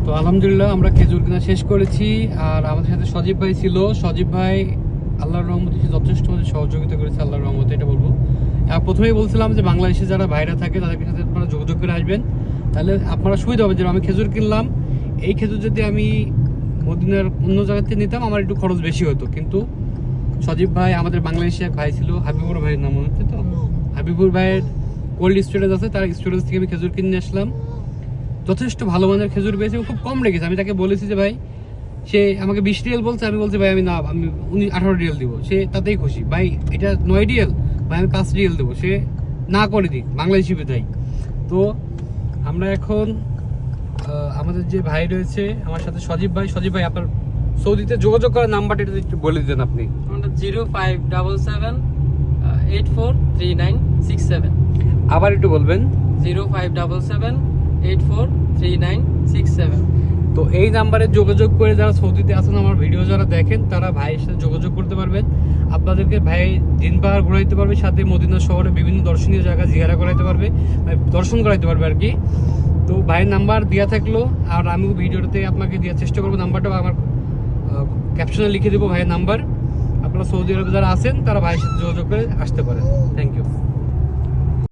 তো আলহামদুলিল্লাহ আমরা খেজুর কিনা শেষ করেছি। আর আমাদের সাথে সজীব ভাই ছিল। সজীব ভাই আল্লাহর রহমতে যথেষ্ট আমাদের সহযোগিতা করেছে, আল্লাহর রহমতে এটা বলবো। আর প্রথমেই বলছিলাম যে বাংলাদেশে যারা ভাইরা থাকে তাদের সাথে আপনারা যোগাযোগ করে আসবেন, তাহলে আপনারা সুবিধা হবে। যে আমি খেজুর কিনলাম, এই খেজুর যদি আমি মদিনার অন্য জায়গা থেকে নিতাম আমার একটু খরচ বেশি হতো। কিন্তু সজীব ভাই আমাদের বাংলাদেশে এক ভাই ছিল, হাবিবুর ভাইয়ের নাম হচ্ছে, তো হাবিবুর ভাইয়ের কোল্ড স্টোরেজ আছে, তার স্টোরেজ থেকে আমি খেজুর কিনে আসলাম। যথেষ্ট ভালো মানের খেজুর পেয়েছি, খুব কম রেখেছে। আমি তাকে বলেছি যে ভাই, সে আমাকে 20 রিয়াল বলছে, আমি বলছি ভাই আমি 18 রিয়াল দিব, সে তাতেই খুশি। ভাই এটা 9 রিয়াল, ভাই আমি 5 রিয়াল দেবো, সে না করে দিক, বাংলাদেশি বিধাই। তো আমরা এখন আমাদের যে ভাই রয়েছে আমার সাথে সজীব ভাই আপনার সৌদিতে যোগাযোগ করার নাম্বারটা একটু বলে দিতেন আপনি। 0577843967। আবার একটু বলবেন। 0577843967। তো এই নাম্বারে যোগাযোগ করে যারা সৌদিতে আছেন, আমার ভিডিও যারা দেখেন, তারা ভাইয়ের সাথে যোগাযোগ করতে পারবেন। আপনাদেরকে ভাই দিন পাহাড় ঘোরাইতে পারবে, সাথে মদিনা শহরে বিভিন্ন দর্শনীয় জায়গা জিয়ারা করাইতে পারবে, দর্শন করাইতে পারবে আর কি। তো ভাইয়ের নাম্বার দেওয়া থাকলো, আর আমিও ভিডিওতে আপনাকে দেওয়ার চেষ্টা করবো নাম্বারটা, আমার ক্যাপশনে লিখে দেবো ভাইয়ের নাম্বার। আপনারা সৌদি আরবে যারা আছেন তারা ভাইয়ের সাথে যোগাযোগ করে আসতে পারেন। Thank you.